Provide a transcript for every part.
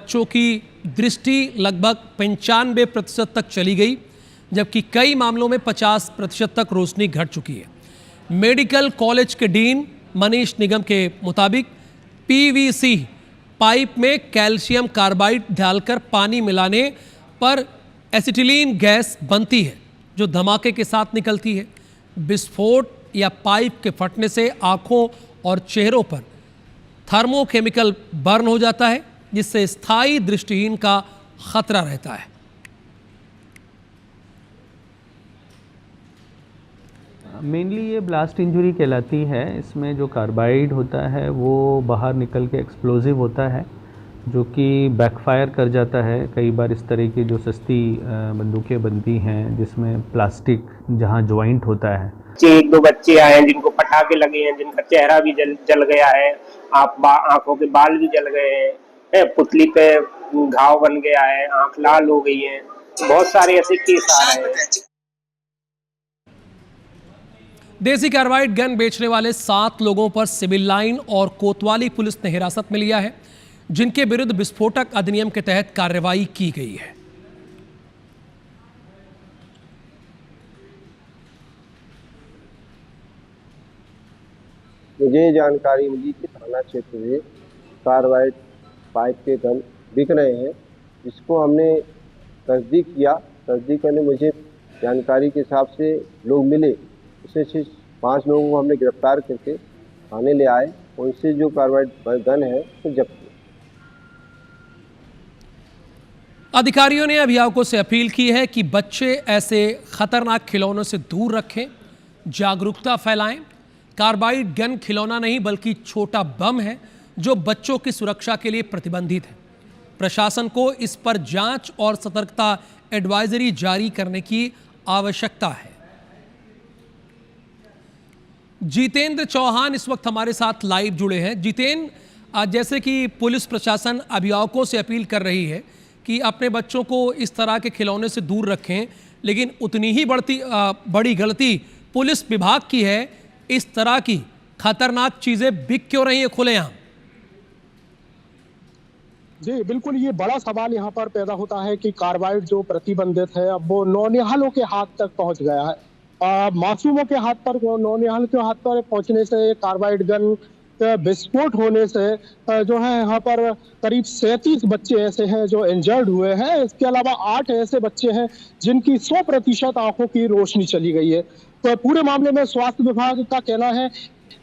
बच्चों की दृष्टि लगभग 95% तक चली गई, जबकि कई मामलों में 50% तक रोशनी घट चुकी है। मेडिकल कॉलेज के डीन मनीष निगम के मुताबिक पीवीसी पाइप में कैल्शियम कार्बाइड डालकर पानी मिलाने पर एसिटिलीन गैस बनती है, जो धमाके के साथ निकलती है। विस्फोट या पाइप के फटने से आंखों और चेहरों पर थर्मोकेमिकल बर्न हो जाता है, जिससे स्थायी दृष्टिहीन का खतरा रहता है। मेनली ये ब्लास्ट इंजरी कहलाती है। इसमें जो कार्बाइड होता है वो बाहर निकल के एक्सप्लोजिव होता है, जो कि बैकफायर कर जाता है। कई बार इस तरह की जो सस्ती बंदूकें बनती हैं जिसमें प्लास्टिक जहां ज्वाइंट होता है। एक दो बच्चे आए हैं जिनको पटाखे लगे हैं, जिनका चेहरा भी जल गया है, आंखों के बाल भी जल गए हैं, पुतली पे घाव बन गया है, आंख लाल हो गई है। बहुत सारे ऐसे केस आ रहे हैं। देसी कार्बाइड गन बेचने वाले 7 लोगों पर सिविल लाइन और कोतवाली पुलिस ने हिरासत में लिया है, जिनके विरुद्ध विस्फोटक अधिनियम के तहत कार्रवाई की गई है। मुझे जानकारी मिली कि थाना क्षेत्र में कार्बाइड पाइप के गन बिक रहे हैं, जिसको हमने तस्दीक किया। तस्दीक करने मुझे जानकारी के हिसाब से लोग मिले, उसमें से 5 लोगों को हमने गिरफ्तार करके थाने ले आए। उनसे जो कार्बाइड गन है तो जब्त किया। अधिकारियों ने अभिभावकों से अपील की है कि बच्चे ऐसे खतरनाक खिलौनों से दूर रखें, जागरूकता फैलाएं। कार्बाइड गन खिलौना नहीं बल्कि छोटा बम है, जो बच्चों की सुरक्षा के लिए प्रतिबंधित है। प्रशासन को इस पर जांच और सतर्कता एडवाइजरी जारी करने की आवश्यकता है। जितेंद्र चौहान इस वक्त हमारे साथ लाइव जुड़े हैं। जितेंद्र, जैसे कि पुलिस प्रशासन अभिभावकों से अपील कर रही है कि अपने बच्चों को इस तरह के खिलौने से दूर रखें, लेकिन उतनी ही बड़ी गलती पुलिस विभाग की है। इस तरह की खतरनाक चीजें बिक क्यों रही है खुलेआम? जी बिल्कुल, ये बड़ा सवाल यहाँ पर पैदा होता है कि कार्बाइड जो प्रतिबंधित है अब वो नौनिहालों के हाथ तक पहुँच गया है। मासूमों के हाथ पर, नौनिहाल के हाथ पर पहुंचने से, कार्बाइड गन विस्फोट होने से जो है यहाँ पर करीब 37 बच्चे ऐसे हैं जो इंजर्ड हुए हैं। इसके अलावा 8 ऐसे बच्चे हैं जिनकी 100% आंखों की रोशनी चली गई है। तो पूरे मामले में स्वास्थ्य विभाग का कहना है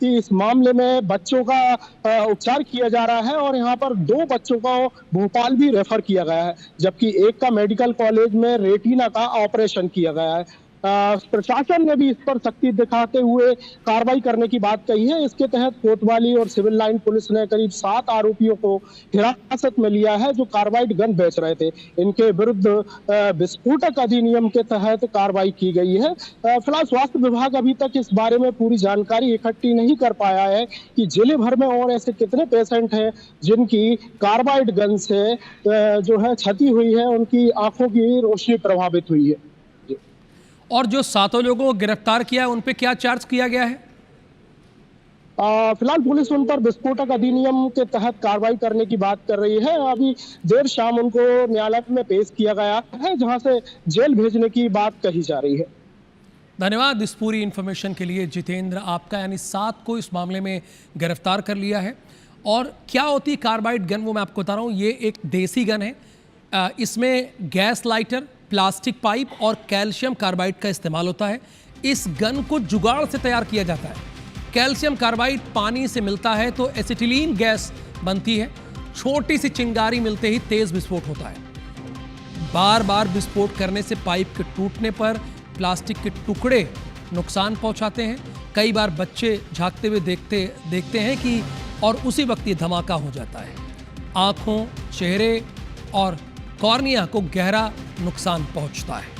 कि इस मामले में बच्चों का उपचार किया जा रहा है और यहाँ पर 2 बच्चों को भोपाल भी रेफर किया गया है, जबकि एक का मेडिकल कॉलेज में रेटिना का ऑपरेशन किया गया है। प्रशासन ने भी इस पर सख्ती दिखाते हुए कार्रवाई करने की बात कही है। इसके तहत कोतवाली और सिविल लाइन पुलिस ने करीब 7 आरोपियों को हिरासत में लिया है जो कार्बाइड गन बेच रहे थे। इनके विरुद्ध विस्फोटक अधिनियम के तहत कार्रवाई की गई है। फिलहाल स्वास्थ्य विभाग अभी तक इस बारे में पूरी जानकारी इकट्ठी नहीं कर पाया है कि जिले भर में और ऐसे कितने पेशेंट हैं जिनकी कार्बाइड गन से जो है क्षति हुई है, उनकी आंखों की रोशनी प्रभावित हुई है। और जो 7 लोगों को गिरफ्तार किया उन पे क्या चार्ज किया गया है? फिलहाल पुलिस उन पर विस्फोटक अधिनियम के तहत कार्रवाई करने की बात कर रही है। अभी देर शाम उनको न्यायालय में पेश किया गया है, जहां से जेल भेजने की बात कही जा रही है। धन्यवाद इस पूरी इन्फॉर्मेशन के लिए जितेंद्र आपका। यानी 7 को इस मामले में गिरफ्तार कर लिया है। और क्या होती है कार्बाइड गन, वो मैं आपको बता रहा हूँ। ये एक देसी गन है। इसमें गैस लाइटर, प्लास्टिक पाइप और कैल्शियम कार्बाइड का इस्तेमाल होता है। इस गन को जुगाड़ से तैयार किया जाता है। कैल्शियम कार्बाइड पानी से मिलता है तो एसिटिलीन गैस बनती है। छोटी सी चिंगारी मिलते ही तेज विस्फोट होता है। बार बार विस्फोट करने से पाइप के टूटने पर प्लास्टिक के टुकड़े नुकसान पहुंचाते हैं। कई बार बच्चे झांकते हुए देखते हैं कि और उसी वक्त ये धमाका हो जाता है। आंखों, चेहरे और कॉर्निया को गहरा नुकसान पहुंचता है।